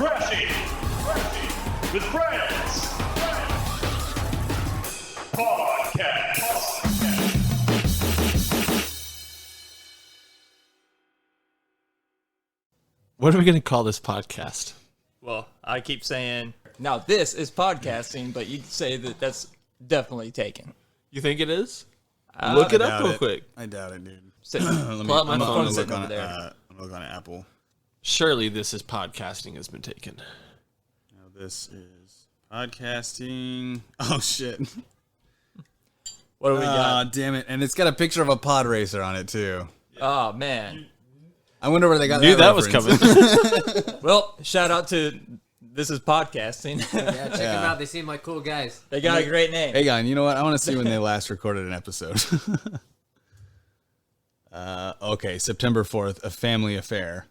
Crashing with Friends Podcast. What are we going to call this podcast? Well, I keep saying, now this is podcasting, but you'd say that that's definitely taken. You think it is? Look it up real quick. I doubt it, dude. Pull out my phone I'm sitting gonna over look there. I'm gonna look on Apple. Surely this is podcasting has been taken. Now this is podcasting. Oh shit! What do we got? Damn it! And it's got a picture of a pod racer on it too. Oh, man. I wonder where they got Knew that reference. was coming. Well, shout out to This Is Podcasting. Yeah, check them out. They seem like cool guys. They got a great name. Hey, guy, you know what? I want to see when they last recorded an episode. Okay, September 4th, A Family Affair.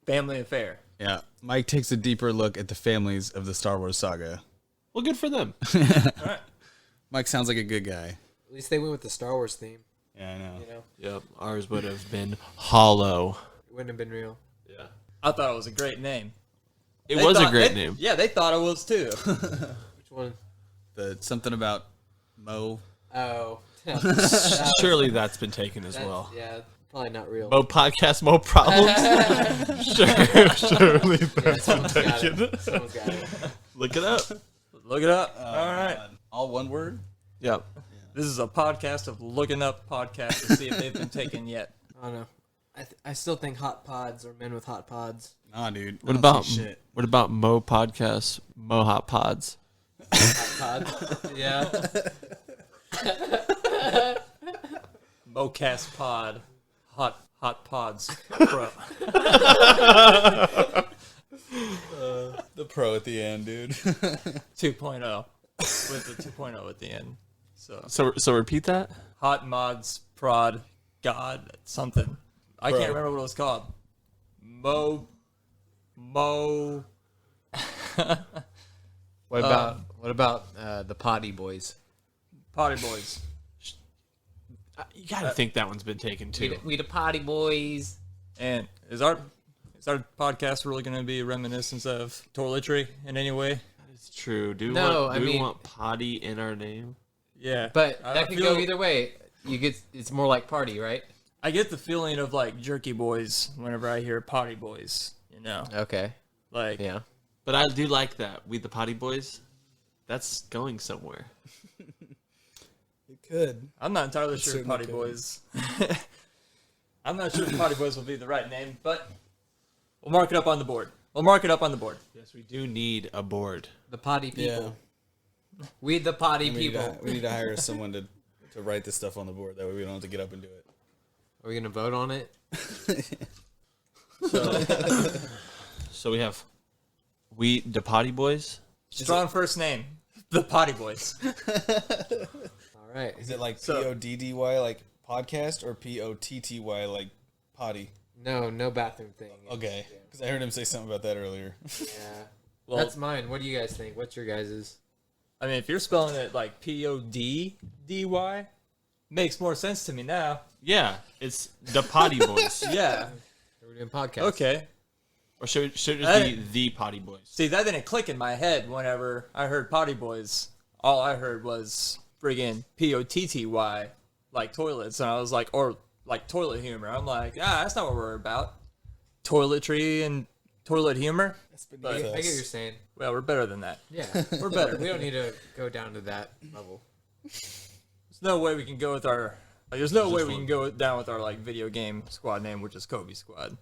Family Affair. Yeah, Mike takes a deeper look at the families of the Star Wars saga. Well, good for them. All right. Mike sounds like a good guy. At least they went with the Star Wars theme. Yeah, I know. You know, Yep, ours would have been hollow. it wouldn't have been real. Yeah, I thought it was a great name. it They was a thought- great they- name. Yeah, they thought it was too. Which one? The something about Mo. Oh. Surely that's been taken as well. Yeah, probably not real. Mo podcast, Mo problems. Surely that's been Someone's got taken. it. Someone's got it. Look it up. Look it up. All right. All one word? Yep. This is a podcast of looking up podcasts to see if they've been taken yet. I don't know. I still think hot pods are men with hot pods. Nah, dude. What I don't about see shit? what about Mo podcast, Mo hot pods? Hot pods? Yeah. Mocast Pod. Hot Pods. Bro. The pro at the end, dude. 2.0. With the 2.0 at the end. So repeat that. Hot Mods Prod God something. I can't remember what it was called. Mo. What about the potty boys? Potty Boys. You gotta think that one's been taken too. We the potty boys. And is our podcast really going to be reminiscence of toiletry in any way? It's true. Do we No, want, I do we mean- want potty in our name? Yeah. But I that could feel- go either way. It's more like party, right? I get the feeling of like Jerky Boys whenever I hear Potty Boys, you know? Okay. Like, Yeah. But I do like that. We the potty boys. That's going somewhere. It could. I'm not entirely sure certainly Potty could. Boys. I'm not sure if Potty Boys will be the right name, but we'll mark it up on the board. Yes, we do need a board. The potty people. Yeah. We the potty We people. need to hire someone to write this stuff on the board. That way we don't have to get up and do it. Are we gonna vote on it? So we have we the potty boys. Strong first name. The Potty Boys. All right. Is it like So- PODDY like podcast or POTTY like potty? No bathroom thing. Okay. Because I heard him say something about that earlier. Yeah. Well, That's mine. What do you guys think? What's your guys's? I mean, if you're spelling it like PODDY, makes more sense to me now. Yeah, it's the potty boys. Yeah. We're doing podcast. Okay. Or should it just be the potty boys? See, that didn't click in my head whenever I heard Potty Boys. All I heard was friggin' POTTY, like toilets. And I was like, or like toilet humor. I'm like, that's not what we're about. Toiletry and toilet humor? I get what you're saying. Well, we're better than that. Yeah. We're better. We don't need to go down to that level. There's no way we can go with our... Like, there's no way we can go down with our like video game squad name, which is Kobe Squad.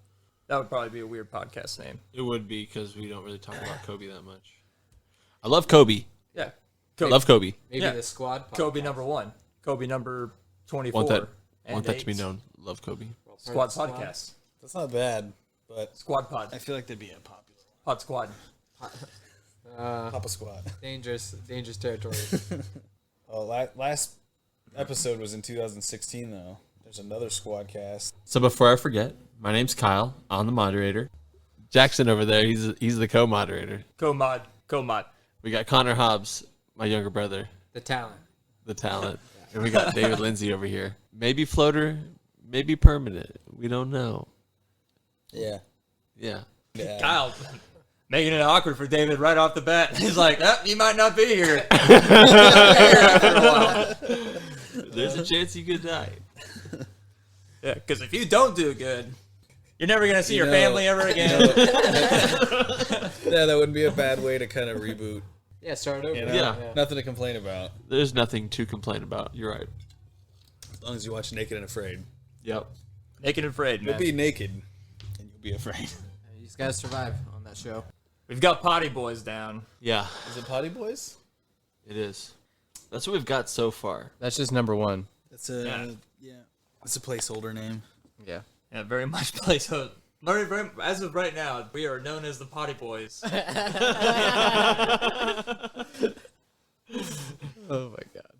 That would probably be a weird podcast name. It would be because we don't really talk about Kobe that much. I love Kobe. Yeah. Love Kobe. Maybe Yeah. the squad podcast. Kobe number 1. Kobe number 24. Want that to be 8. known. Love Kobe. Squad podcast. That's not bad, but Squad pod. I feel like they'd be a popular Pod squad. Papa Squad. Dangerous territory. Oh, last episode was in 2016 though. There's another squad cast. So before I forget, my name's Kyle. I'm the moderator. Jackson over there, he's the co-moderator. Co-mod. We got Connor Hobbs, my younger brother, The talent. the talent. And we got David Lindsay over here. Maybe floater, maybe permanent. We don't know. Yeah. Yeah. Yeah. Kyle. Making it awkward for David right off the bat. He's like, you might not be here. There's a chance you could die. Yeah, because if you don't do good, you're never going to see your know- family ever again. Yeah, that wouldn't be a bad way to kind of reboot. Yeah, start over. You know? Yeah. Nothing to complain about. There's nothing to complain about. You're right. As long as you watch Naked and Afraid. Yep. Naked and Afraid, You'll man. be naked, and you'll be afraid. You just gotta survive on that show. We've got Potty Boys down. Yeah, Is it Potty Boys? it is. That's what we've got so far. That's just number one. That's a It's a placeholder name. Yeah. Yeah, very much placeholder. As of right now, we are known as the Potty Boys. Oh my god.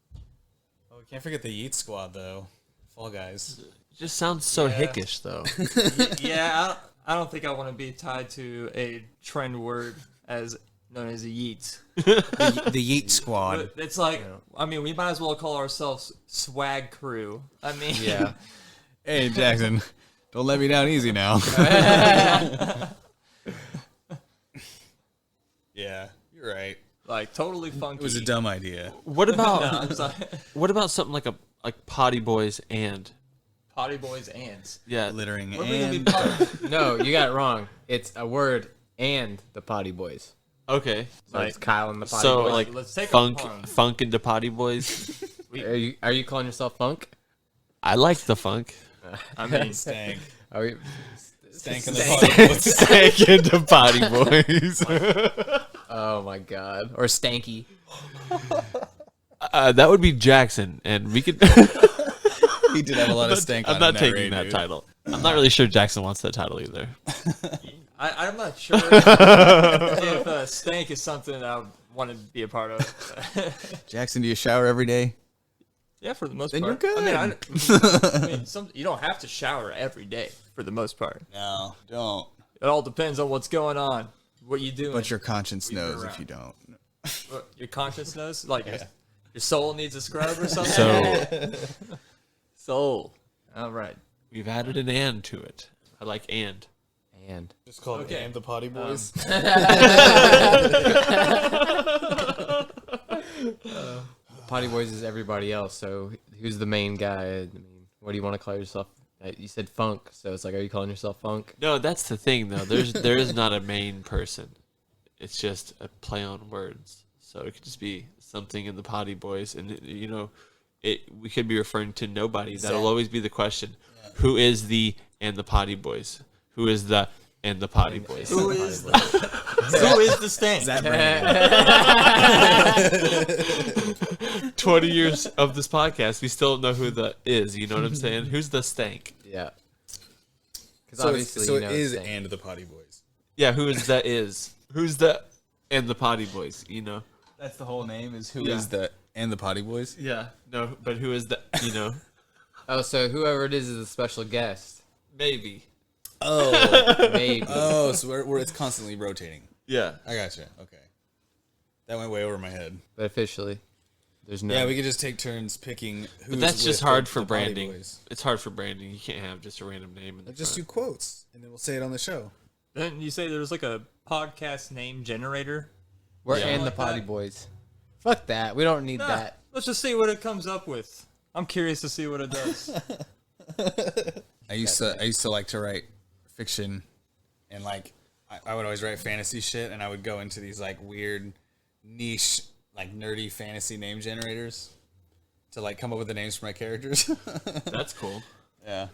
Oh, we can't forget the Yeet Squad though. Fall Guys. It just sounds so Yeah. hickish, though. Yeah, I don't think I want to be tied to a trend word as known as a yeet. The Yeet Squad. But it's like, I mean, we might as well call ourselves Swag Crew. I mean, Yeah. Hey Jackson, don't let me down easy now. Yeah, you're right. like totally funky. It was a dumb idea. What about I'm sorry. what about something like Potty Boys and Potty Boys ants. yeah, Littering What are we gonna be and potty? No, you got it wrong. It's a word and the Potty Boys. okay. So it's Kyle and the Potty So Boys. like Let's take a funk pun. funk into Potty Boys. Are you calling yourself Funk? I like the funk. I mean, stank. Are we? Stank in the Potty Boys. Stank into Potty Boys. Oh my god. Or Stanky. That would be Jackson, and we could. He did have a lot of stank on I'm not him taking that dude. title. I'm not really sure Jackson wants that title either. I'm not sure if stank is something I want to be a part of. Jackson, do you shower every day? Yeah, for the most Then part. you're good. I mean, you don't have to shower every day for the most part. No, don't. It all depends on what's going on, what you doing. But your conscience knows around. if you don't. What, your conscience knows, like your soul needs a scrub or something. So Soul. All right. we've added an and to it. I like and. And Just call Okay. it and the Potty Boys. Potty Boys is everybody else. So who's the main guy? I mean, what do you want to call yourself? You said Funk, so it's like, are you calling yourself Funk? No, that's the thing though. There is not a main person. It's just a play on words. So it could just be something in the Potty Boys, and we could be referring to nobody. That'll always be the question. Who is the and the Potty Boys? Who is the and the Potty Boys? Who is who is the stank? 20 years of this podcast, we still don't know who the is. You know what I'm saying? Who's the stank? Yeah. Because So, obviously, so you it know is Stank. and the Potty Boys. Yeah, who is that is? Who's the and the Potty Boys? You know? That's the whole name. Is who Yeah. is the and the Potty Boys? Yeah. No, but who is the? You know? Oh, so whoever it is a special guest. Maybe. Oh, Maybe. oh, so it's constantly rotating. Yeah. I gotcha. Okay, that went way over my head. But officially, there's no. Yeah, we could just take turns picking. Who's But that's just with hard the for Potty branding. Boys. It's hard for branding. You can't have just a random name in the Just do front. quotes, and then we'll say it on the show. Then you say there's like a podcast name generator. We're Yeah. and the Like Potty that. Boys. Fuck that. We don't need Nah, that. let's just see what it comes up with. I'm curious to see what it does. I used to like to write fiction, and like I would always write fantasy shit, and I would go into these like weird niche like nerdy fantasy name generators to like come up with the names for my characters. That's cool. Yeah,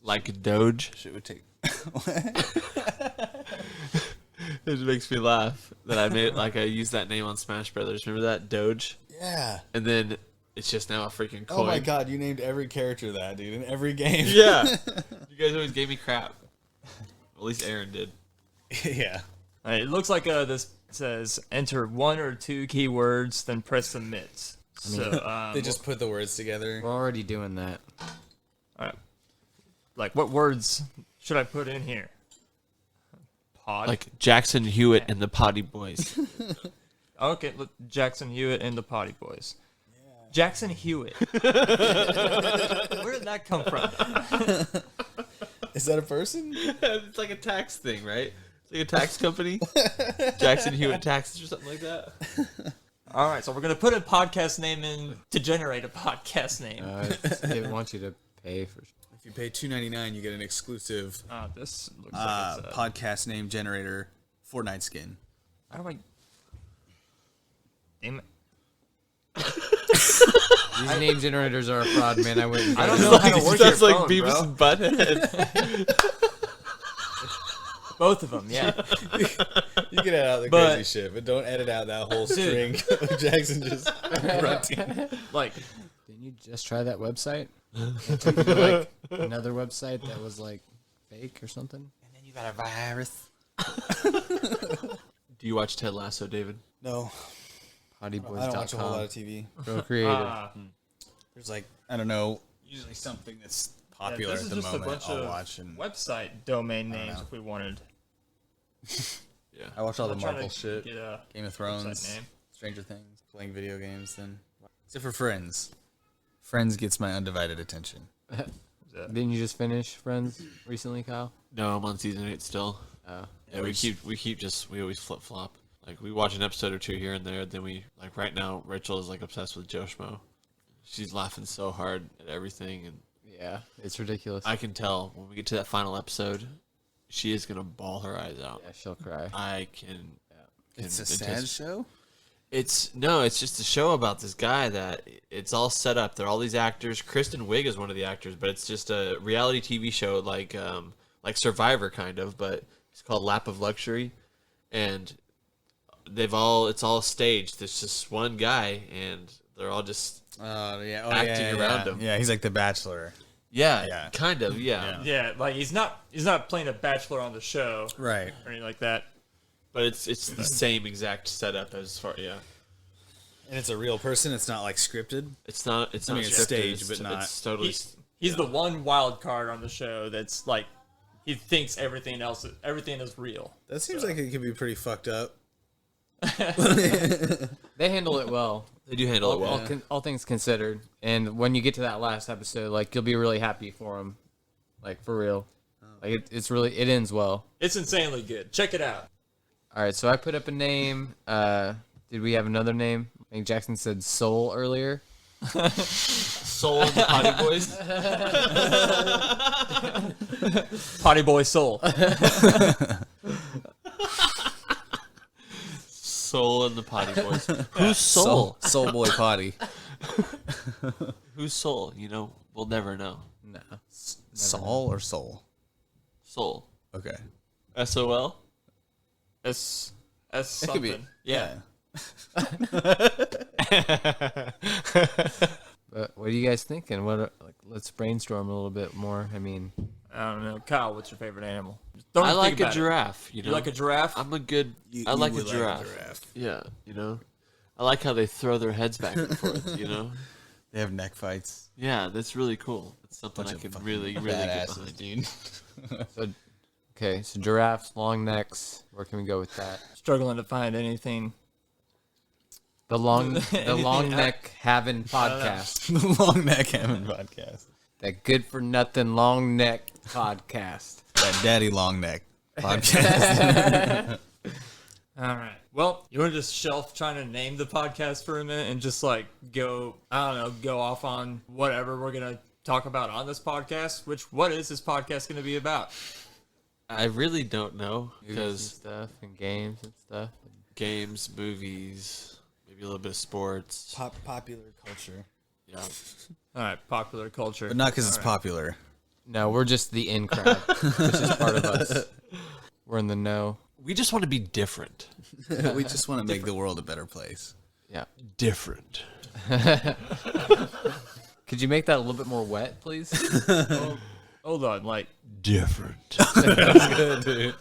Like Doge. shit would take. It makes me laugh that I used that name on Smash Brothers. Remember that Doge? Yeah. And then it's just now a freaking coin. Oh my god, you named every character that, dude, in every game. Yeah. You guys always gave me crap. At least Aaron did. Yeah. All right, it looks like this says enter 1 or 2 keywords, then press submit. So They just put the words together. We're already doing that. all right. Like what words should I put in here? Pod. Like Jackson Hewitt and the Potty Boys. Okay, look, Jackson Hewitt and the Potty Boys. Jackson Hewitt. Where did that come from? Is that a person? It's like a tax thing, right? like a tax company. Jackson Hewitt Taxes or something like that. All right, so we're gonna put a podcast name in to generate a podcast name. They want you to pay for. If you pay $2.99, you get an exclusive This looks like it's podcast name generator Fortnite skin. How do I? Damn it! These name generators are a fraud, man. I wouldn't. I don't know how to work your Sounds like phone, Beavis bro. and Butthead. Both of them, yeah. You can edit out the But- crazy shit, but don't edit out that whole string of Jackson just grunting. Like, Didn't you just try that website? It took you to, like another website that was like fake or something. And then you got a virus. Do you watch Ted Lasso, David? No, I don't watch a whole lot of Pottyboys.com. TV. Real creative. There's like, I don't know, usually something that's popular this at is the just a moment bunch I'll of watch. And website domain names if we wanted. Yeah. I watch all the I'm trying Marvel to shit, get a Game of website Thrones, name. Stranger Things, playing video games, then except for Friends. Friends gets my undivided attention. Didn't you just finish Friends recently, Kyle? No, I'm on season 8 still. Oh. Yeah, we always flip flop. Like we watch an episode or two here and there. Then we like right now. Rachel is like obsessed with Joe Schmo. She's laughing so hard at everything, and Yeah, it's ridiculous. I can tell when we get to that final episode, she is gonna bawl her eyes out. Yeah, she'll cry. I can. It's a sad show. It's just a show about this guy that it's all set up. There are all these actors. Kristen Wiig is one of the actors, but it's just a reality TV show like Survivor kind of, but it's called Lap of Luxury, and it's all staged. There's just one guy, and they're all just acting around him. Yeah, he's like the Bachelor. Yeah, kind of, yeah. Yeah, like he's not playing a bachelor on the show Right. or anything like that. But it's the same exact setup as far, yeah. And it's a real person. It's not like scripted. It's not. It's I not mean, it's scripted, staged, but not- It's totally. He's the one wild card on the show that's like he thinks everything is real. That seems like it could be pretty fucked up. They handle it well. They do handle it well. All things considered. And when you get to that last episode, like you'll be really happy for him, like for real. Like it ends well. It's insanely good. Check it out. All right, so I put up a name. Did we have another name? I think Jackson said Soul earlier. Soul and the Potty Boys. Potty Boy Soul. Soul and the Potty Boys. Who's Soul? Soul Boy Potty. Who's Soul? You know, we'll never know. No. Saul or Soul? Soul. Okay. SOL. S It something. could be. Yeah. But what are you guys thinking? Let's brainstorm a little bit more. I mean, I don't know. Kyle, what's your favorite animal? I like a giraffe. You know, You like a giraffe? I'm a good. I like a giraffe. Yeah, you know, I like how they throw their heads back and forth. You know, They have neck fights. yeah, that's really cool. It's something Bunch I of can fucking really get badasses, behind. okay, so giraffes, long necks. Where can we go with that? Struggling to find anything. The long neck having podcast. The Long Neck Hammond podcast. That good for nothing long neck podcast. That Daddy Long Neck podcast. All right. Well, you want to just shelf trying to name the podcast for a minute and just like go off on whatever we're going to talk about on this podcast? What is this podcast going to be about? I really don't know Movies and because stuff and games and stuff. games, movies, maybe a little bit of sports. Popular culture. Yeah, All right. Popular culture. But not because it's All right. popular. No, we're just the in crowd, which is part of us. We're in the know. we just want to be different. We just want to make the world a better place. Yeah. Different. Could you make that a little bit more wet, please? Hold on. Like, Different. Good, dude.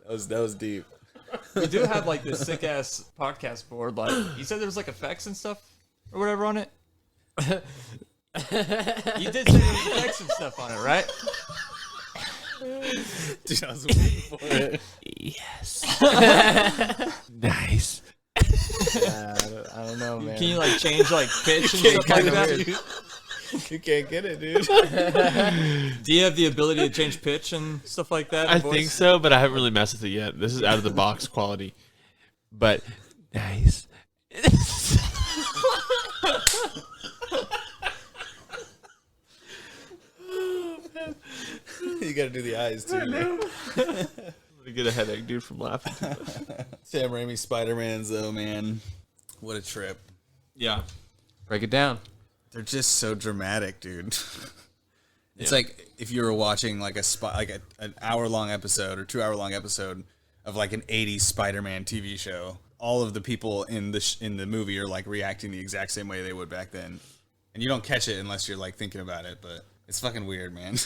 That was deep. we do have like this sick ass podcast board. Like, you said there was like effects and stuff or whatever on it. You did say there was effects and stuff on it, right? Dude, I was waiting for it. Yes. Nice. Yeah, I don't know, man. Can you like change like pitch and stuff like that? You can't get it, dude. Do you have the ability to change pitch and stuff like that? I voice? think so, but I haven't really messed with it yet. This is out of the box quality, but nice. You gotta do the eyes too. I'm gonna get a headache, dude, from laughing too much. Sam Raimi Spider-Man's though, man. What a trip. Yeah, Break it down. They're just so dramatic, dude. It's Yeah. like if you were watching like an hour-long episode or 2-hour-long episode of like an 80s Spider-Man TV show. All of the people in the movie are like reacting the exact same way they would back then, and you don't catch it unless you're like thinking about it. But it's fucking weird, man.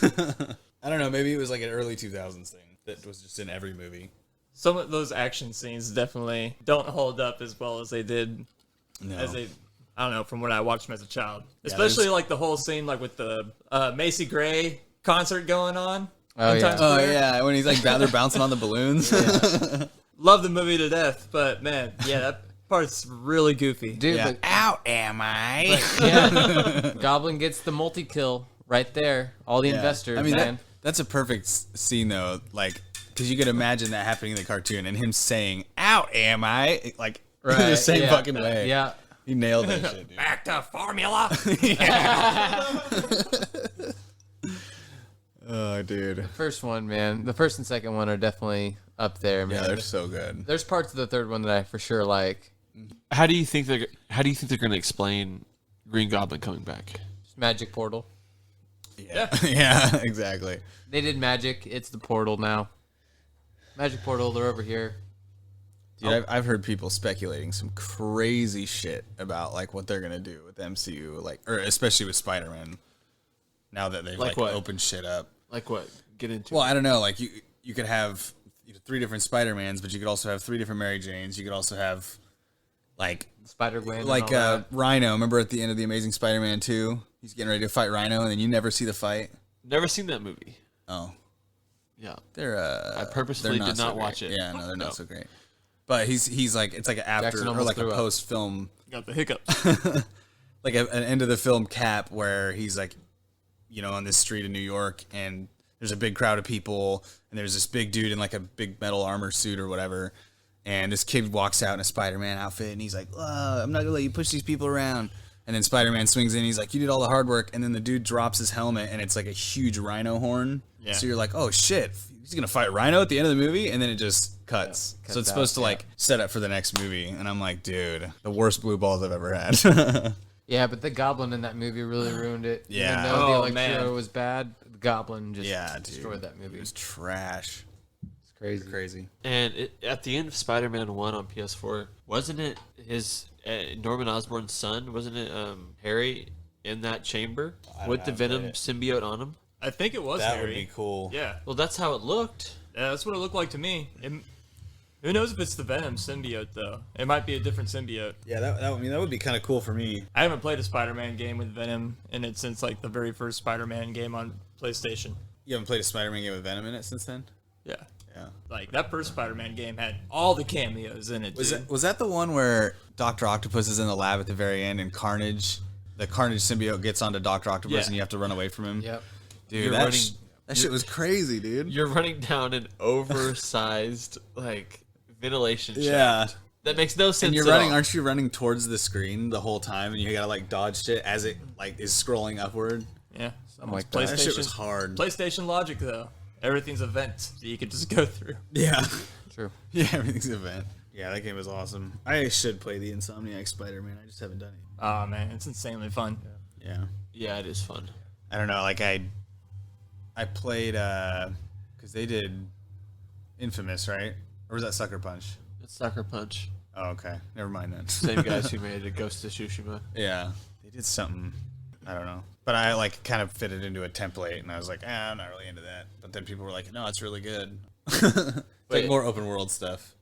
I don't know. Maybe it was like an early 2000s thing that was just in every movie. Some of those action scenes definitely don't hold up as well as they did. No. I don't know, from when I watched them as a child. Especially like the whole scene like with the Macy Gray concert going on. Oh, in yeah. Times Oh Square. yeah, when he's like they're bouncing on the balloons. Love the movie to death, but man, yeah, that part's really goofy. Dude, Yeah. but, Out am I? yeah. Goblin gets the multi-kill right there. All the investors, I mean, man. that's a perfect scene though. Like, because you could imagine that happening in the cartoon and him saying "Out am I?" like in the same yeah. fucking way. Yeah. He nailed that shit, dude. Back to formula. Oh, dude. First one, man. The first and second one are definitely up there, man. Yeah, they're so good. There's parts of the third one that I for sure like. How do you think they're going to explain Green Goblin coming back? Just magic portal. Yeah, yeah, exactly. They did magic. It's the portal now. Magic portal. They're over here. Dude, I've heard people speculating some crazy shit about like what they're gonna do with the MCU, like, or especially with Spider-Man. Now that they've Like like what? opened shit up. Like what? Get into Well, it. I don't know. Like you could have 3 different Spider-Mans, but you could also have 3 different Mary Janes. You could also have like Spider-Gwen. and like all that. Rhino. Remember at the end of the Amazing Spider-Man 2, he's getting ready to fight Rhino, and then you never see the fight. Never seen that movie. Oh, Yeah. they're I purposely they're did so not great. watch it. Yeah, no, they're No. not so great. But he's like, it's like an after Jackson or almost like a threw up. post film, Got the hiccup. like an end of the film cap where he's like, on this street in New York, and there's a big crowd of people, and there's this big dude in like a big metal armor suit or whatever, and this kid walks out in a Spider-Man outfit, and he's like, I'm not gonna let you push these people around. And then Spider-Man swings in, he's like, you did all the hard work, and then the dude drops his helmet, and it's like a huge rhino horn. Yeah. So you're like, oh shit, he's gonna fight Rhino at the end of the movie, and then it just cuts. cuts So it's out, supposed to yeah. like set up for the next movie, and I'm like, dude, the worst blue balls I've ever had. Yeah, but the Goblin in that movie really ruined it. Yeah. Even though Oh, the Electro man. was bad, the Goblin just Yeah, dude. destroyed that movie. It was trash. It's crazy. Crazy. And at the end of Spider-Man 1 on PS4, wasn't it his Norman Osborn's son? Wasn't it Harry in that chamber with the Venom symbiote on him? I think it was That Harry. would be cool. Yeah. Well, that's how it looked. Yeah, that's what it looked like to me. Who knows if it's the Venom symbiote though? It might be a different symbiote. Yeah, that would be kind of cool for me. I haven't played a Spider-Man game with Venom in it since like the very first Spider-Man game on PlayStation. You haven't played a Spider-Man game with Venom in it since then? Yeah. Yeah. Like that first Spider-Man game had all the cameos in it. Dude. Was that the one where Dr. Octopus is in the lab at the very end and the Carnage symbiote gets onto Dr. Octopus Yeah. and you have to run away from him? Yep. Dude, You're that, running- that shit was crazy, dude. You're running down an oversized like ventilation shaft. Yeah. That makes no sense. And you're at running, all. aren't you running towards the screen the whole time and you gotta like dodge shit as it like is scrolling upward? Yeah. like that. That shit was hard. PlayStation logic though. Everything's a vent that you could just go through. Yeah. True. Yeah, everything's an event. Yeah, that game was awesome. I should play the Insomniac Spider-Man. I just haven't done it. Oh man, it's insanely fun. Yeah. Yeah, it is fun. I don't know, like I played because they did Infamous, right? Or was that Sucker Punch? It's Sucker Punch. Oh, okay. Never mind then. Same guys who made Ghost of Tsushima. Yeah. They did something. I don't know. But I like kind of fit it into a template and I was like, I'm not really into that. But then people were like, no, it's really good. It's like more open world stuff.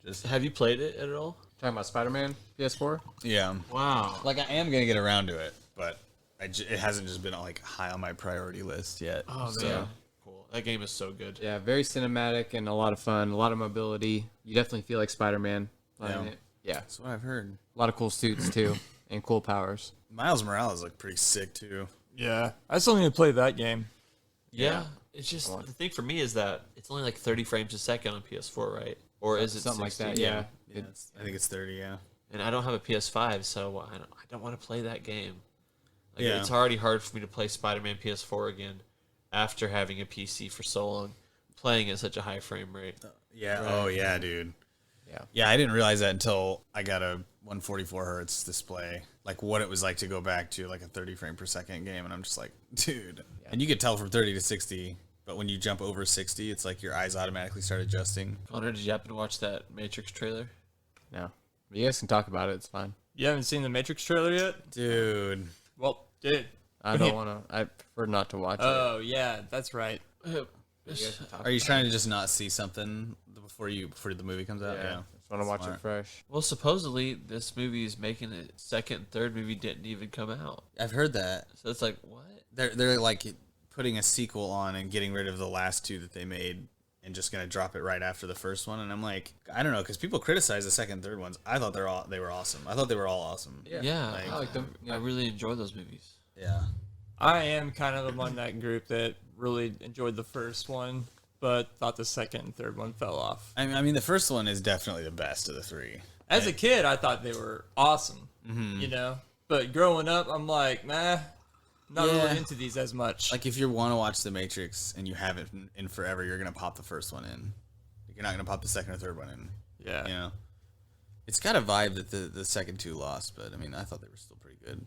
Just Have you played it at all? Talking about Spider-Man PS4? yeah. Wow. Like I am gonna get around to it, but it hasn't just been like high on my priority list yet. Oh So, man, cool. That game is so good. Yeah, very cinematic and a lot of fun, a lot of mobility. You definitely feel like Spider-Man playing Yeah. it. Yeah, that's what I've heard. a lot of cool suits too, and cool powers. Miles Morales looked pretty sick too. Yeah, I still need to play that game. Yeah. It's just the thing for me is that it's only like 30 frames a second on PS4, right? Or is it Something 60? like that, yeah. I think it's 30. Yeah. And I don't have a PS5, so I don't want to play that game. Like, Yeah. it's already hard for me to play Spider-Man PS4 again after having a PC for so long, playing at such a high frame rate. Yeah. Oh yeah, dude. Yeah. Yeah, I didn't realize that until I got a 144 hertz display. Like what it was like to go back to like a 30 frame per second game, and I'm just like, dude. Yeah. And you could tell from 30 to 60, but when you jump over 60, it's like your eyes automatically start adjusting. Connor, did you happen to watch that Matrix trailer? No. You guys can talk about it. It's fine. You haven't seen the Matrix trailer yet? Dude. Well, dude. I don't want to. I prefer not to watch it. Oh, yeah, that's right. Are you trying to just not see something before the movie comes out? Yeah. Just want to watch it fresh. Well, supposedly this movie is making it second and third movie didn't even come out. I've heard that. So it's like, what? They're like putting a sequel on and getting rid of the last two that they made and just gonna drop it right after the first one. And I'm like, I don't know, because people criticize the second and third ones. I thought they were awesome. I thought they were all awesome. Yeah, Like, I like them. I really enjoy those movies. Yeah. I am kind of among that group that really enjoyed the first one, but thought the second and third one fell off. I mean, the first one is definitely the best of the three. As a kid, I thought they were awesome, you know? But growing up, I'm like, nah, not really into these as much. Like, if you want to watch The Matrix and you haven't in forever, you're going to pop the first one in. You're not going to pop the second or third one in. Yeah. You know? It's got a vibe that the second two lost, but, I mean, I thought they were still pretty good.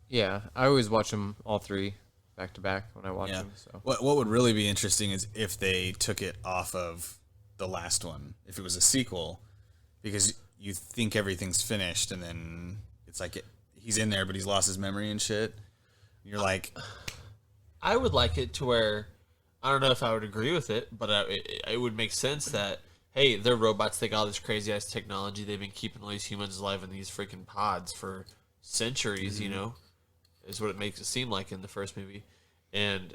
Yeah, I always watch them all three back to back when I watch them. So What would really be interesting is if they took it off of the last one, if it was a sequel, because you think everything's finished, and then it's like he's in there, but he's lost his memory and shit. You're like, I would like it to where, I don't know if I would agree with it, but it would make sense that, hey, they're robots, they got all this crazy ass technology, they've been keeping all these humans alive in these freaking pods for centuries, you know, is what it makes it seem like in the first movie. And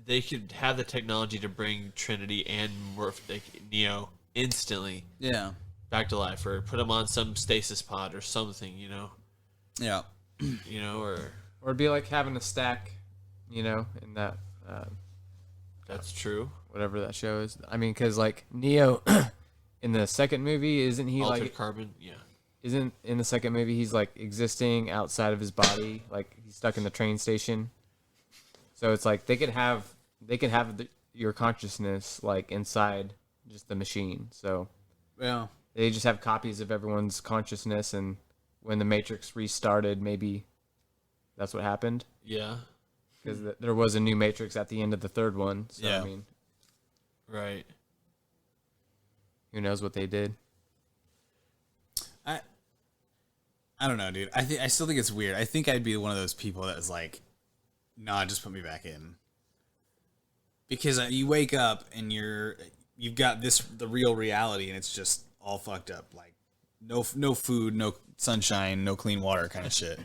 they could have the technology to bring Trinity and Neo instantly back to life, or put them on some stasis pod or something, you know. yeah. You know, or it'd be like having a stack, you know, in that that's true. whatever that show is. I mean, because like Neo in the second movie, isn't he Altered like carbon, yeah. Isn't in the second movie he's like existing outside of his body, like he's stuck in the train station. So it's like they could have your consciousness like inside just the machine. So Yeah. they just have copies of everyone's consciousness, and when the Matrix restarted, maybe that's what happened. Yeah. Because there was a new Matrix at the end of the third one. So Yeah. I mean, Right. who knows what they did? I don't know, dude. I still think it's weird. I think I'd be one of those people that was like, nah, just put me back in. Because you wake up and you've got the real reality, and it's just all fucked up. Like no food, no sunshine, no clean water kind of shit.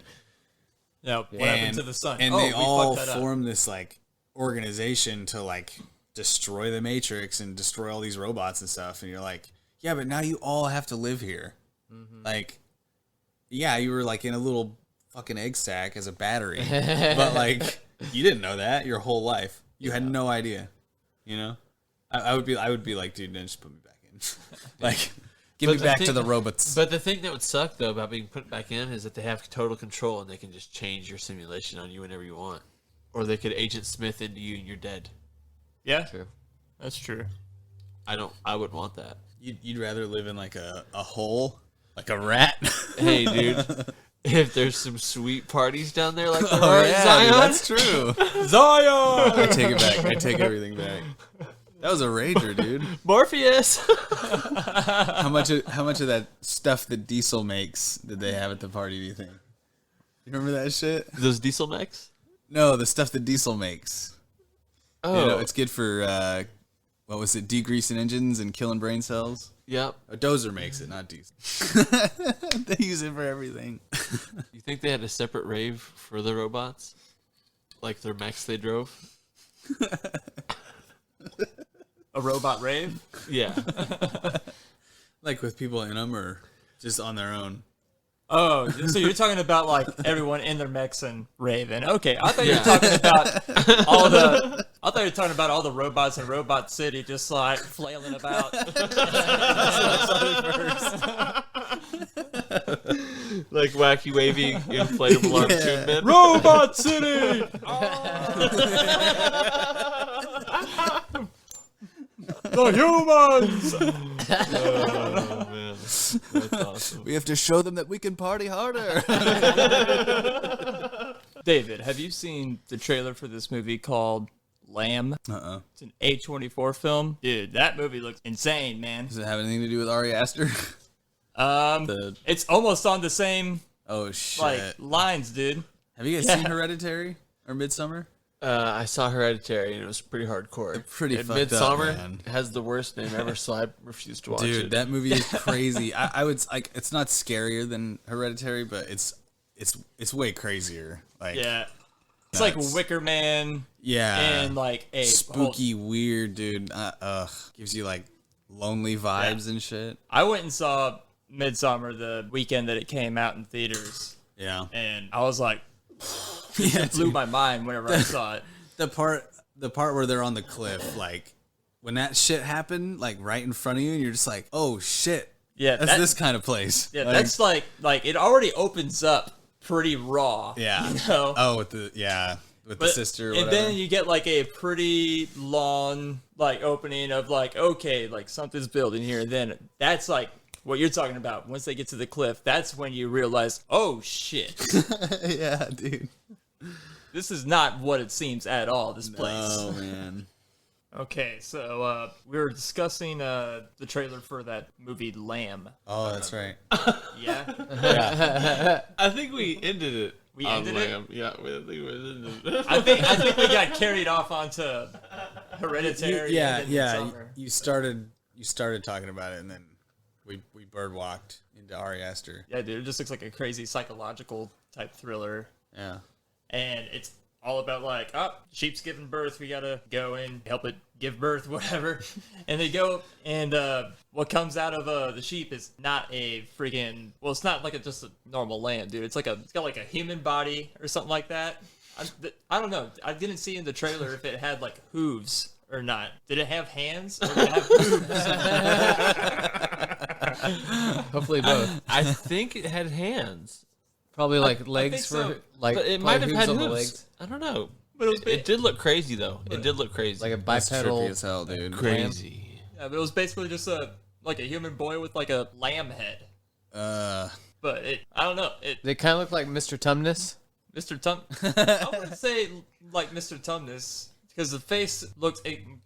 Yeah, what happened to the sun? And Oh, they we all fucked that up. form this like organization to like destroy the Matrix and destroy all these robots and stuff. And you're like, yeah, but now you all have to live here. Like, yeah, you were like in a little fucking egg sack as a battery, but like you didn't know that your whole life. You had no idea. You know, I would be like, dude, then just put me back in. Like, give But me the back thing- to the robots. But the thing that would suck though about being put back in is that they have total control and they can just change your simulation on you whenever you want, or they could Agent Smith into you and you're dead. Yeah, True. that's true. I wouldn't want that. You'd rather live in like a hole, like a rat. Hey, dude, if there's some sweet parties down there like there Oh are in yeah, Zion, dude, that's true. Zion! I take it back. I take everything back. That was a rager, dude. Morpheus. How much of that stuff that Diesel makes did they have at the party, do you think? You remember that shit? Those diesel necks. No, the stuff that Diesel makes. Oh, You know, it's good for what was it? Degreasing engines and killing brain cells. yep. Oh, Dozer makes it, not Diesel. They use it for everything. You think they had a separate rave for the robots, like their mechs they drove? A robot rave? Yeah. Like with people in them, or just on their own? Oh, so you're talking about like everyone in their mechs and Raven. Okay, I thought you were talking about I thought you were talking about all the robots in Robot City just like flailing about. Like wacky wavy inflatable arm tune man. Robot City. The humans. Oh man, that's awesome. We have to show them that we can party harder. David, have you seen the trailer for this movie called Lamb? It's an A24 film. Dude, that movie looks insane, man. Does it have anything to do with Ari Aster? It's almost on the same Oh shit! like lines, dude. Have you guys seen Hereditary or Midsummer? I saw Hereditary and it was pretty hardcore. Pretty and fucked up, Midsummer man. has the worst name ever, so I refuse to watch Dude, it. that movie is crazy. I would like. It's not scarier than Hereditary, but it's way crazier. Like Yeah. It's nuts. like Wicker Man yeah, and like a spooky, weird, dude. Gives you like lonely vibes and shit. I went and saw Midsummer the weekend that it came out in theaters, Yeah, and I was like, yeah. it blew my mind whenever I saw it. The part where they're on the cliff, like when that shit happened, like right in front of you, and you're just like, oh shit. Yeah, That's this kind of place. Yeah, that's like it already opens up pretty raw. Yeah. You know? Oh, with the sister or and whatever. then you get like a pretty long like opening of like, okay, like something's building here, and then that's like what you're talking about. Once they get to the cliff, that's when you realize, oh shit, yeah, dude. this is not what it seems at all. This place. Oh man. Okay, so we were discussing the trailer for that movie Lamb. Oh, that's right. Yeah, I think we ended it. We on ended it? Lamb. Yeah, I think we ended it. I think we got carried off onto Hereditary. and then Midsommar. You started talking about it, and then we bird walked into Ari Aster. Yeah, dude, it just looks like a crazy psychological type thriller, Yeah. and it's all about like, oh, sheep's giving birth, we gotta go and help it give birth, whatever. And they go, and what comes out of the sheep is not a freaking, well, it's not like just a normal lamb, dude. It's got like a human body or something like that. I don't know. I didn't see in the trailer if it had like hooves or not. Did it have hands or did it have hooves? Hopefully both. I think it had hands, Probably like legs think so. for like. but it probably might have had on the hooves. legs. I don't know. But It did look crazy though. It did look crazy. Like a That's trippy bipedal. as hell, dude. crazy. Yeah, but it was basically just a human boy with like a lamb head. But I don't know. They kind of look like Mr. Tumnus. Mr. Tum. I wouldn't say like Mr. Tumnus because the face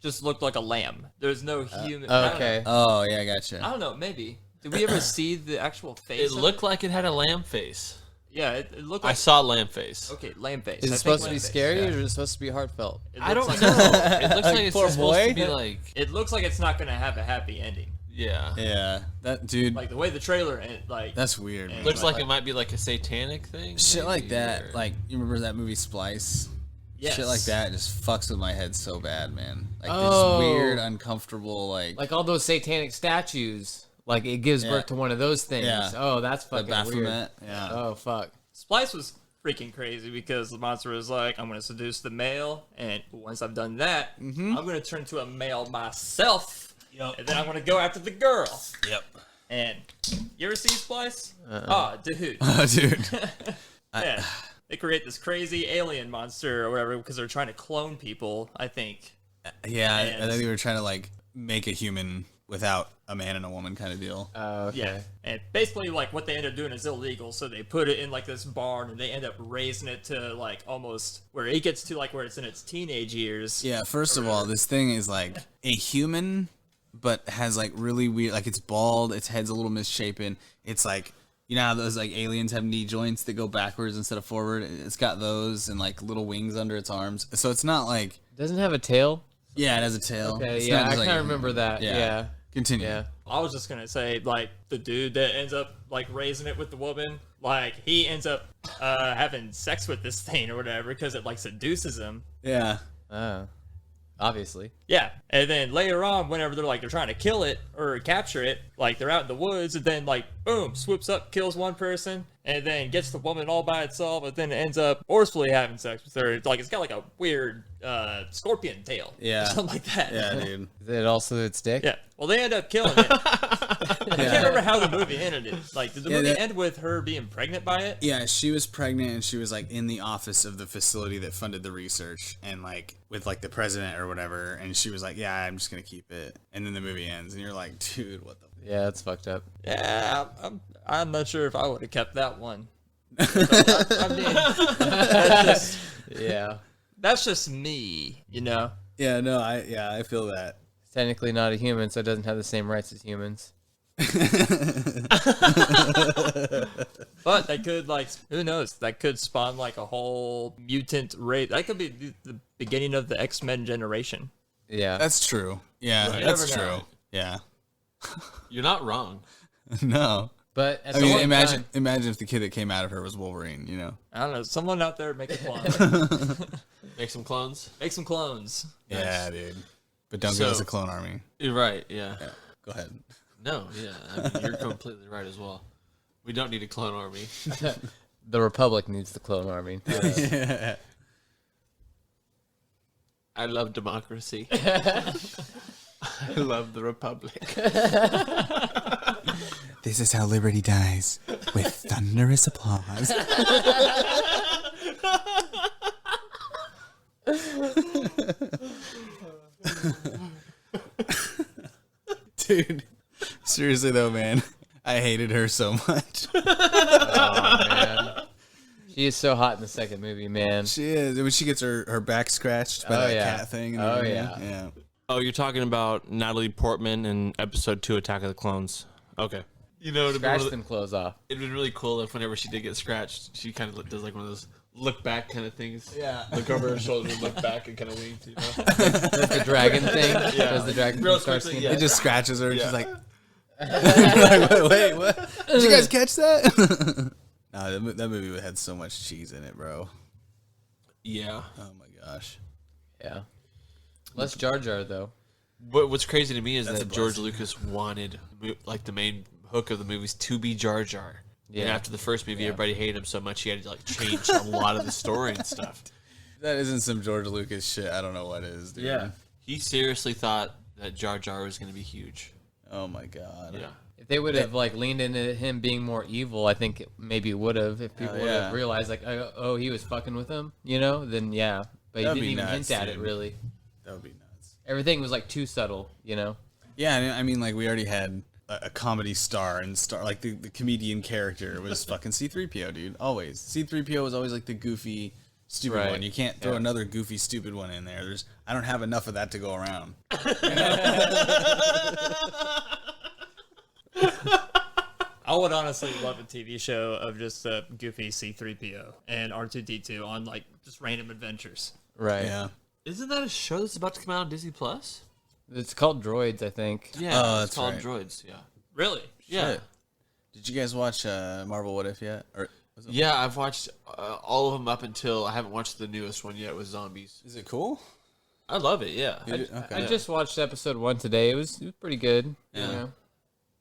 just looked like a lamb. There's no human. I don't know. Okay. Oh yeah, I I gotcha. don't know. Maybe. Did we ever see the actual face? It looked like it had a lamb face. Yeah, it looked I like. saw lamb face. Okay, lamb face. Is I it think supposed to lamb be face. scary or is it supposed to be heartfelt? It I don't looks know. like- It looks like it's Poor just supposed boy. to be like, It looks like it's not gonna have a happy ending. yeah. Yeah, that dude. Like the way the trailer like. That's weird. And Man. Looks like it might be like a satanic thing. Shit like maybe, that. or- Like you remember that movie Splice? Yes. Shit like that just fucks with my head so bad, man. Like Oh. this weird, uncomfortable, Like all those satanic statues. Like it gives Yeah. birth to one of those things. Yeah. Oh, that's the fucking weird. Baphomet. Yeah. Oh fuck. Splice was freaking crazy because the monster was like, I'm going to seduce the male, and once I've done that, I'm going to turn to a male myself, and then I'm going to go after the girl. Yep. And you ever see Splice? Oh, dude. Oh, dude. Yeah. They create this crazy alien monster or whatever because they're trying to clone people, I think. Yeah, And- I think they were trying to like make a human without a man and a woman kind of deal. Oh, okay. Yeah. And basically, like, what they end up doing is illegal, so they put it in, like, this barn, and they end up raising it to, like, almost where it gets to, like, where it's in its teenage years. Yeah, first of all, this thing is like a human, but has like really weird, like it's bald, its head's a little misshapen. It's like, you know how those like aliens have knee joints that go backwards instead of forward? It's got those and like little wings under its arms. So it's not like, Doesn't it have a tail? yeah, it has a tail. Okay, It's yeah, not I just kind like- of remember that. Yeah. Continue. Yeah. I was just gonna say, like, the dude that ends up, like, raising it with the woman, like, he ends up having sex with this thing or whatever because it, like, seduces him. Yeah. Oh. Obviously. Yeah, and then later on, whenever they're trying to kill it or capture it, like they're out in the woods, and then like boom, swoops up, kills one person, and then gets the woman all by itself, and then ends up forcefully having sex with her. It's like it's got like a weird scorpion tail, Yeah. or something like that. Yeah, dude. Is it also its dick? Yeah. Well, they end up killing it. I can't remember how the movie ended. Like, did the movie end with her being pregnant by it? Yeah, she was pregnant and she was like in the office of the facility that funded the research and like with like the president or whatever, and she was like, "Yeah, I'm just gonna keep it." And then the movie ends, and you're like, "Dude, what the?" Yeah, that's fucked up. Yeah, I'm not sure if I would have kept that one. I mean, Yeah. that's just me, you know. Yeah, no, I feel that. It's technically not a human, so it doesn't have the same rights as humans. But that could, like, who knows? That could spawn, like, a whole mutant race. That could be the beginning of the X-Men generation. Yeah. That's true. Yeah, Right. that's You never true. know. Yeah. You're not wrong. No. But at I the mean, same imagine time, if the kid that came out of her was Wolverine, you know? I don't know. Someone out there make a clone. Make some clones. Make some clones. Yeah, dude. But don't So- go as a clone army. You're right. Yeah. Yeah, go ahead. No. Yeah. I mean, you're completely right as well. We don't need a clone army. the Republic needs the clone army. I love democracy. I love the Republic. This is how liberty dies, with thunderous applause. Dude, seriously though, man, I hated her so much. Oh, man. She is so hot in the second movie, man. She is. When she gets her back scratched by Oh, that yeah. cat thing. Oh, everything. yeah. Yeah. Oh, you're talking about Natalie Portman in episode 2, Attack of the Clones. Okay. You know, Scratch them clothes off. it'd been really cool if whenever she did get scratched, she kind of does like one of those look back kind of things. Yeah. Look over her shoulder and look back and kind of wink, you know? Does the dragon thing? Does the dragon Real thing start quickly, skin? yeah. It just scratches her and Yeah. she's like, like, wait, what? Did you guys catch that? No, that movie had so much cheese in it, bro. Yeah. Oh my gosh. Yeah. Less Jar Jar, though. What's crazy to me is That's that a George blessing. Lucas wanted like the main hook of the movies to be Jar Jar. And Yeah. after the first movie, everybody hated him so much he had to like change a lot of the story and stuff. That isn't some George Lucas shit. I don't know what is, dude. He seriously thought that Jar Jar was going to be huge. Oh my god. Yeah. If they would have like leaned into him being more evil, I think maybe it would have. If people would have yeah. realized like, oh, he was fucking with him, you know, then yeah. But he That'd didn't be even nuts, hint at it dude. really. That would be nuts. Everything was like too subtle, you know. Yeah, I mean, like we already had a comedy star and like the comedian character was fucking C-3PO, dude. Always. C-3PO was always like the goofy, stupid Right. one. You can't throw Yeah. another goofy, stupid one in there. I don't have enough of that to go around. I would honestly love a TV show of just goofy C-3PO and R2-D2 on like just random adventures. Right. Yeah. Isn't that a show that's about to come out on Disney Plus? It's called Droids, I think. Yeah, Oh, it's that's called right. Droids. Yeah, Really? yeah, Shit. Did you guys watch Marvel What If yet? Or was it, yeah. I've watched all of them up until I haven't watched the newest one yet with zombies. is it cool? I love it. Yeah, Did you- okay. I just watched episode 1 today. It was pretty good. Yeah. You know?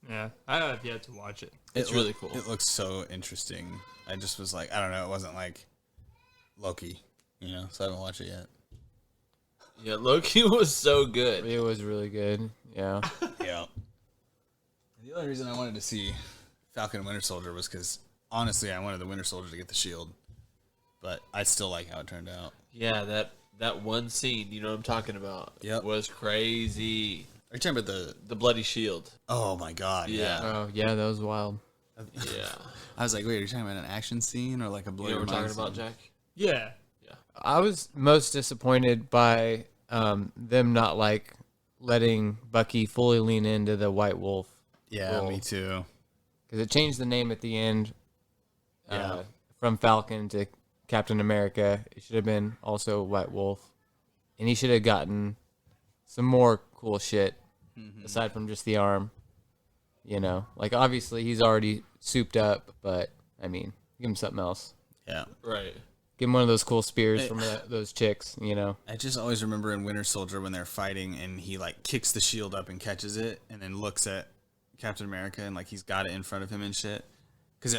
Yeah. I have yet to watch it. It's It really look- cool. It looks so interesting. I just was like, I don't know. It wasn't like Loki, you know. So I haven't watched it yet. yeah. Loki was so good. It was really good. Yeah. Yeah. The only reason I wanted to see Falcon and Winter Soldier was because honestly, I wanted the Winter Soldier to get the shield, but I still like how it turned out. Yeah, that one scene, you know what I'm talking about? Yep. Was crazy. Are you talking about The bloody shield. Oh my god! Yeah. Oh, yeah, that was wild. Yeah. I was like, wait, are you talking about an action scene or like a You bloody? know what we're talking scene? about, Jack? Yeah. I was most disappointed by them not like letting Bucky fully lean into the White Wolf. Yeah, role. me too. Because it changed the name at the end Yeah. from Falcon to Captain America. It should have been also White Wolf. And he should have gotten some more cool shit aside from just the arm. You know, like obviously he's already souped up, but I mean, give him something else. Yeah. Right. Get him one of those cool spears from those chicks, you know. I just always remember in Winter Soldier when they're fighting and he like kicks the shield up and catches it and then looks at Captain America and like he's got it in front of him and shit. Because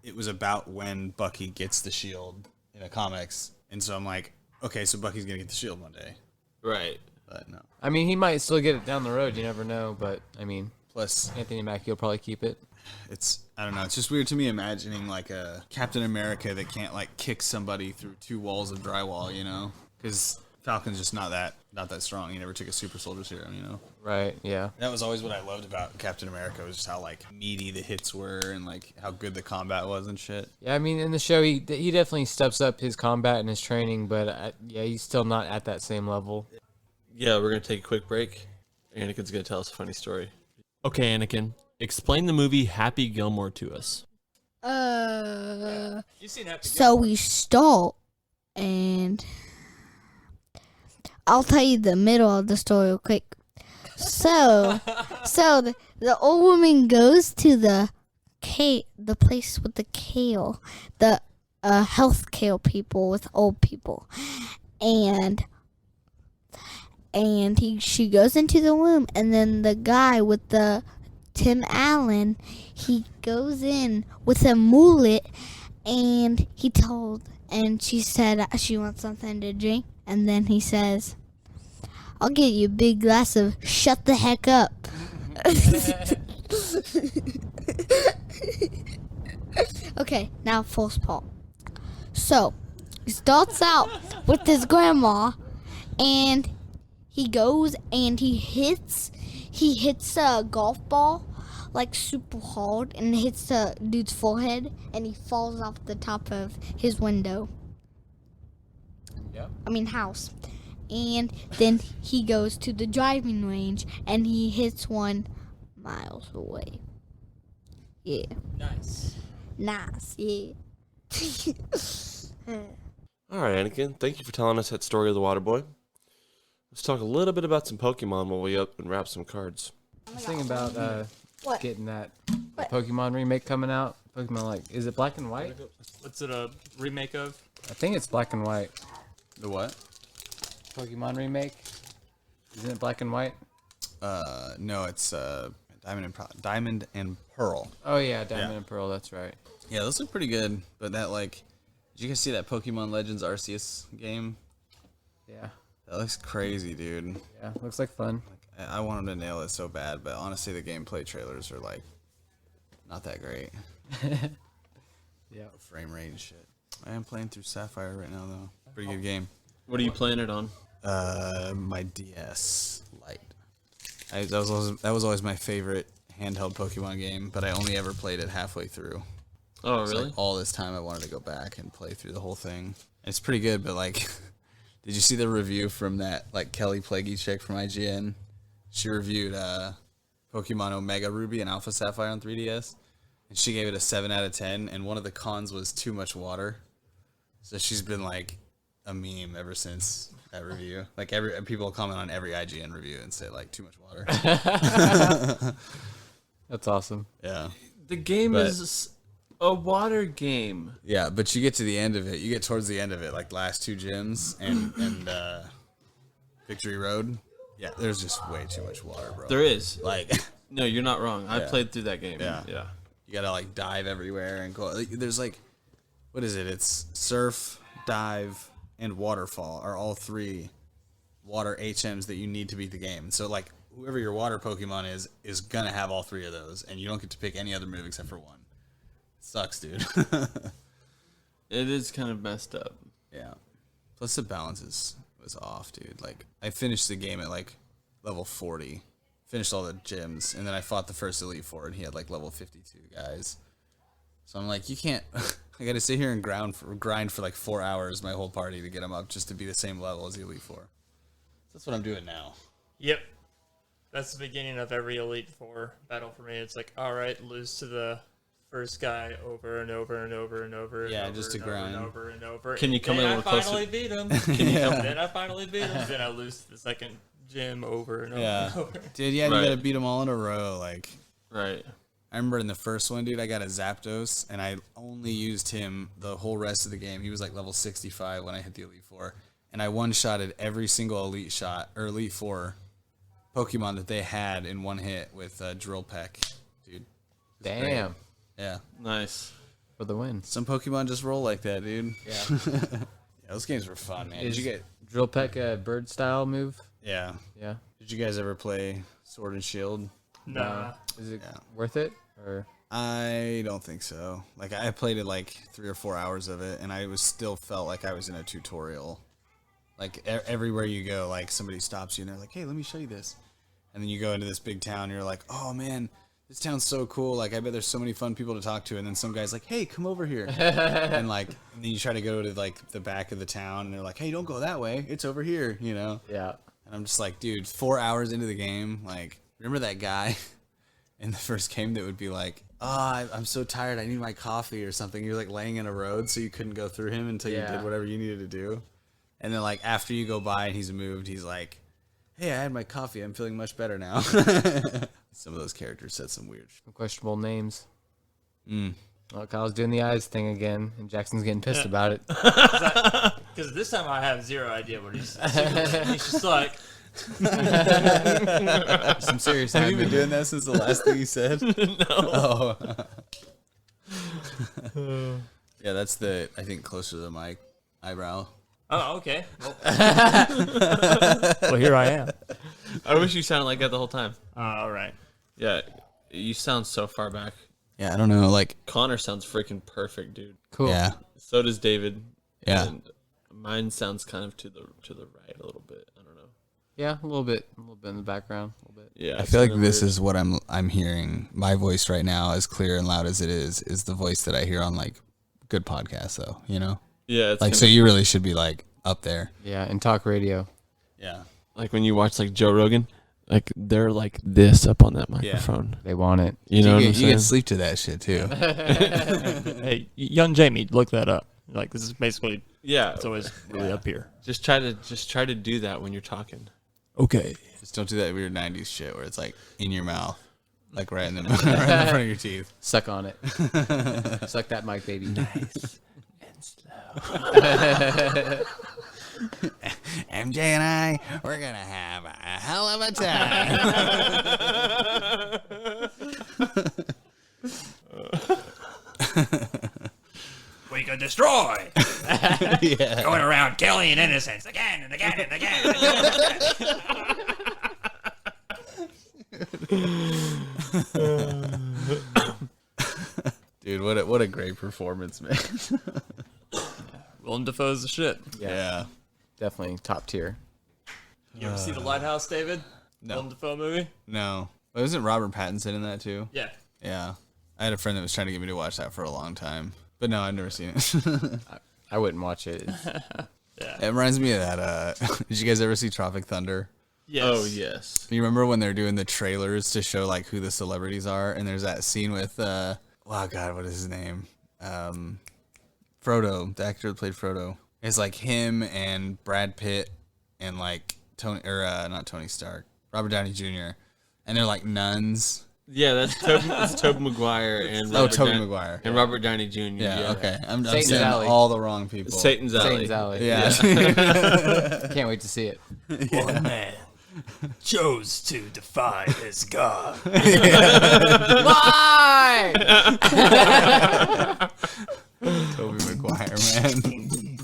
it was about when Bucky gets the shield in the comics, and so I'm like, okay, so Bucky's gonna get the shield one day, Right. but no. I mean, he might still get it down the road. You never know, but I mean, Plus, Anthony Mackie will probably keep it. I don't know. It's just weird to me imagining like a Captain America that can't like kick somebody through 2 walls of drywall, you know? Because Falcon's just not that strong. He never took a super soldier serum, you know? Right, yeah. That was always what I loved about Captain America, was just how like meaty the hits were and like how good the combat was and shit. Yeah, I mean, in the show, he definitely steps up his combat and his training, but yeah, he's still not at that same level. Yeah, we're gonna take a quick break. Anakin's gonna tell us a funny story. Okay, Anakin, explain the movie Happy Gilmore to us. You seen Happy So we start, and I'll tell you the middle of the story real quick. So the old woman goes to the place with the kale, the health kale people with old people, and she goes into the room, and then the guy with the Tim Allen, he goes in with a mullet, and she said she wants something to drink, and then he says, I'll get you a big glass of shut the heck up. Okay, now full spot. So, he starts out with his grandma, and he goes and he hits a golf ball like super hard and hits the dude's forehead, and he falls off the top of his window. Yep. I mean house. And then he goes to the driving range and he hits one miles away. Yeah. Nice. Nice, yeah. All right, Anakin. Thank you for telling us that story of the water boy. Let's talk a little bit about some Pokemon while we up and wrap some cards. I was thinking about What? getting that What? Pokemon remake coming out. Pokemon, like, is it Black and White? What's it a remake of? I think it's Black and White. The what? Pokemon remake. Isn't it Black and White? No, it's Diamond and Pearl. Oh yeah, Diamond Yeah. and Pearl. That's right. Yeah, those look pretty good. But that like, did you guys see that Pokemon Legends Arceus game? Yeah, That looks crazy, dude. yeah. Looks like fun. I want them to nail it so bad, but honestly, the gameplay trailers are like not that great. Yeah. Frame rate and shit. I am playing through Sapphire right now, though. Pretty good game. What are you playing it on? My DS Lite. That was always my favorite handheld Pokemon game, but I only ever played it halfway through. Oh, So, really? like, all this time I wanted to go back and play through the whole thing. It's pretty good, but like, did you see the review from that like Kelly Plaguey chick from IGN? She reviewed Pokemon Omega Ruby and Alpha Sapphire on 3DS, and she gave it a 7 out of 10. And one of the cons was too much water. So she's been like a meme ever since that review. Like people comment on every IGN review and say like too much water. That's awesome. Yeah. The game But- is a water game. Yeah, but you get to the end of it. You get towards the end of it, like last 2 gyms and Victory Road. Yeah, there's just way too much water, bro. There is. Like, No, you're not wrong. I Yeah. played through that game. Yeah. Yeah. you gotta like dive everywhere and go. Like, there's like, what is it? It's surf, dive, and waterfall are all 3 water HMs that you need to beat the game. So like, whoever your water Pokemon is gonna have all 3 of those, and you don't get to pick any other move except for 1. Sucks, dude. It is kind of messed up. Yeah. Plus the balance was off, dude. Like, I finished the game at like level 40, finished all the gyms, and then I fought the first Elite Four, and he had like level 52 guys. So I'm like, you can't. I got to sit here and grind for like 4 hours, my whole party, to get him up just to be the same level as the Elite Four. That's what I'm doing now. Yep. That's the beginning of every Elite Four battle for me. It's like, all right, lose to the first guy over and over and over and over. Yeah, and just over to and grind. over and over. Can you come in a I little closer? finally beat him. Then I finally beat him. Then I lose to the second gym over and over Yeah. and over. Dude, yeah, Right. you got to beat them all in a row. Like, Right. I remember in the first one, dude, I got a Zapdos, and I only used him the whole rest of the game. He was like level 65 when I hit the Elite Four, and I one-shotted every single Elite Four Pokemon that they had in one hit with Drill Peck, dude. Damn. Yeah. Nice. For the win. Some Pokemon just roll like that, dude. Yeah. Yeah, those games were fun, man. Did you get? Drill Peck a bird style move? Yeah. Yeah. Did you guys ever play Sword and Shield? Nah. Is it worth it? Or I don't think so. Like I played it like 3 or 4 hours of it, and I was still felt like I was in a tutorial. Like everywhere you go, like somebody stops you and they're like, "Hey, let me show you this," and then you go into this big town, and you're like, "Oh man, this town's so cool! Like I bet there's so many fun people to talk to." And then some guy's like, "Hey, come over here," and then you try to go to like the back of the town, and they're like, "Hey, don't go that way. It's over here," you know? yeah. And I'm just like, dude, 4 hours into the game, like, remember that guy in the first game that would be like, I'm so tired, I need my coffee or something. You're like laying in a road, so you couldn't go through him until you did whatever you needed to do. And then like after you go by and he's moved, he's like, "Hey, I had my coffee. I'm feeling much better now." Some of those characters said some weird. Questionable names. Well, Kyle's doing the eyes thing again, and Jackson's getting pissed about it. Because this time I have zero idea what he's saying. He's just like, Some serious Have you been admin. doing that since the last thing you said? No. Oh. Yeah, that's I think closer to the mic eyebrow. oh, okay. Well, here I am. I wish you sounded like that the whole time. All right. Yeah, you sound so far back. Yeah, I don't know, like, Connor sounds freaking perfect, dude. Cool. yeah. So does David. Yeah. And mine sounds kind of to the right a little bit. I don't know. Yeah, a little bit in the background, a little bit. Yeah, I feel like this is what I'm hearing. My voice right now, as clear and loud as it is the voice that I hear on like good podcasts, though. You know, Yeah, it's like kinda so you really should be like up there. Yeah, and talk radio. Yeah, like when you watch like Joe Rogan, like they're like this up on that microphone. They want it. You know what I'm you saying? can sleep to that shit too. Hey, young Jamie, look that up. Like this is basically Yeah, it's always really up here. just try to do that when you're talking. Okay. Just don't do that weird '90s shit where it's like in your mouth, like right in the right in the front of your teeth. Suck on it. Suck that mic, baby. Nice and slow. MJ and I, we're gonna have a hell of a time. We could destroy. Yeah. Going around killing innocents again and again and again. And again. Dude, what a great performance, man. Willem Dafoe's the shit. Yeah. Definitely top tier. You ever see The Lighthouse, David? No. Willem Dafoe movie? No. Wasn't Robert Pattinson in that too? Yeah. Yeah. I had a friend that was trying to get me to watch that for a long time. But no, I've never seen it. I wouldn't watch it. It reminds me of that. Did you guys ever see Tropic Thunder? Yes. Oh yes. You remember when they're doing the trailers to show like who the celebrities are? And there's that scene with, oh God, what is his name? Frodo, the actor that played Frodo. It's like him and Brad Pitt and like not Tony Stark, Robert Downey Jr. And they're like nuns. Yeah, that's Tobey Maguire and Tobey Maguire. and Robert Downey Jr. Yeah, okay. I'm Satan's saying Alley. all the wrong people. Satan's Alley. Satan's Alley. Yeah. Can't wait to see it. One man chose to defy his God. Why? Tobey Maguire, man.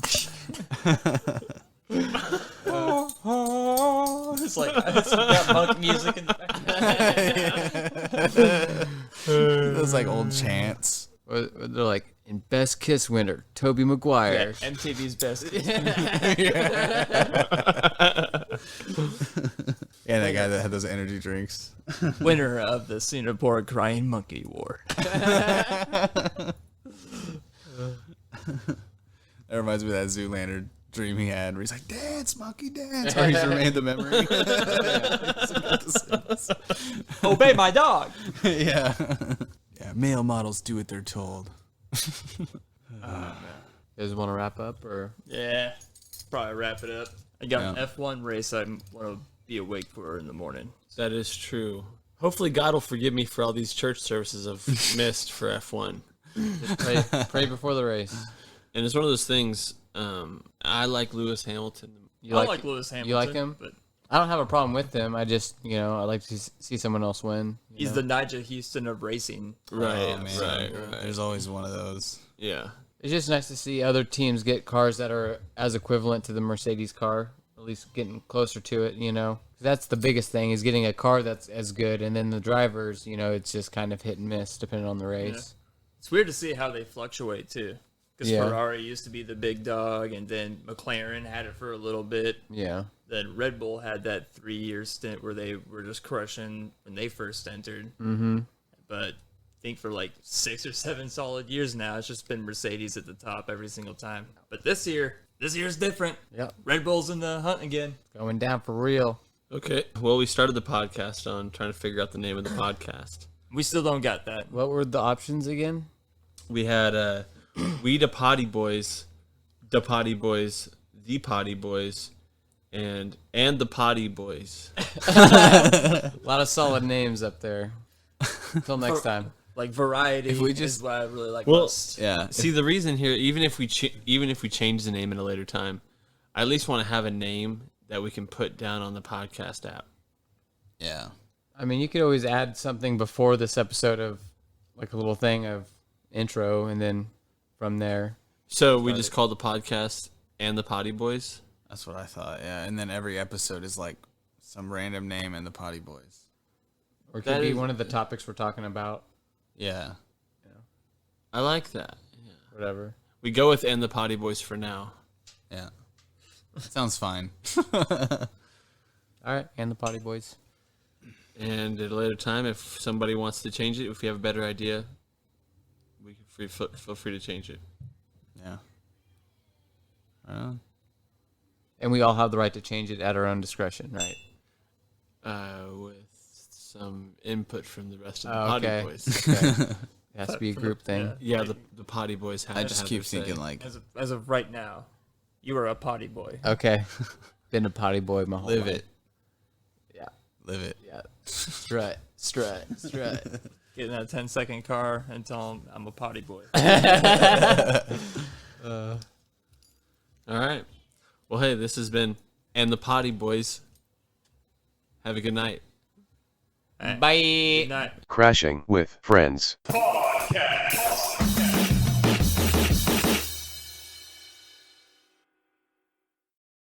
It's like it's got punk music in the background. Those like old chants. They're like, in Best Kiss winner, Tobey Maguire. MTV's best. Yeah, that guy that had those energy drinks. Winner of the Singapore Crying Monkey Award. That reminds me of that Zoolander dream he had where he's like, dance, monkey, dance. Or he's remained the memory. Obey my dog. Yeah. Yeah, male models do what they're told. You guys want to wrap up or? Yeah. Probably wrap it up. I got Yeah. an F1 race I want to be awake for in the morning. That is true. Hopefully, God will forgive me for all these church services I've missed for F1. Just pray before the race. And it's one of those things. I like Lewis Hamilton. I like Lewis Hamilton. You like him? But I don't have a problem with him. I just, I like to see someone else win. he's the Nigel Houston of racing. Right, Oh, man. right. There's always one of those. Yeah. It's just nice to see other teams get cars that are as equivalent to the Mercedes car, at least getting closer to it. That's the biggest thing, is getting a car that's as good, and then the drivers, it's just kind of hit and miss depending on the race. It's weird to see how they fluctuate too. Because Yeah. Ferrari used to be the big dog, and then McLaren had it for a little bit. Yeah. Then Red Bull had that 3-year stint where they were just crushing when they first entered. Mm-hmm. But I think for like 6 or 7 solid years now, it's just been Mercedes at the top every single time. But this year's different. Yep. Red Bull's in the hunt again. Going down for real. Okay. Well, we started the podcast on trying to figure out the name of the podcast. We still don't got that. What were the options again? We had We the Potty Boys, the Potty Boys, the Potty Boys, and the Potty Boys. A lot of solid names up there. Until next time. Like variety If we is just- what I really like Well, most. Yeah. See, the reason here, even if we change the name at a later time, I at least want to have a name that we can put down on the podcast app. Yeah. I mean, you could always add something before this episode of, like, a little thing of intro, and then from there. So we just call the podcast and the Potty Boys. That's what I thought. Yeah. And then every episode is like some random name and the Potty Boys. Or it That could be is- one of the topics we're talking about. Yeah. I like that. Yeah. Whatever. We go with and the Potty Boys for now. Yeah. Sounds fine. All right, and the Potty Boys. And at a later time, if somebody wants to change it, if you have a better idea, we can feel free to change it. Yeah. And we all have the right to change it at our own discretion, right? With some input from the rest of the Oh, Potty okay. Boys. Okay. It has to be a group thing. Yeah, the Potty Boys have I to just have keep their say. thinking like As of right now, you are a potty boy. Okay. Been a potty boy my whole live life. it. Yeah. Live it. Yeah. Strut. Get in that 10-second car and tell them I'm a potty boy. All right. Well, hey, this has been and the Potty Boys. Have a good night. Bye. Good night. Crashing with Friends. Podcast.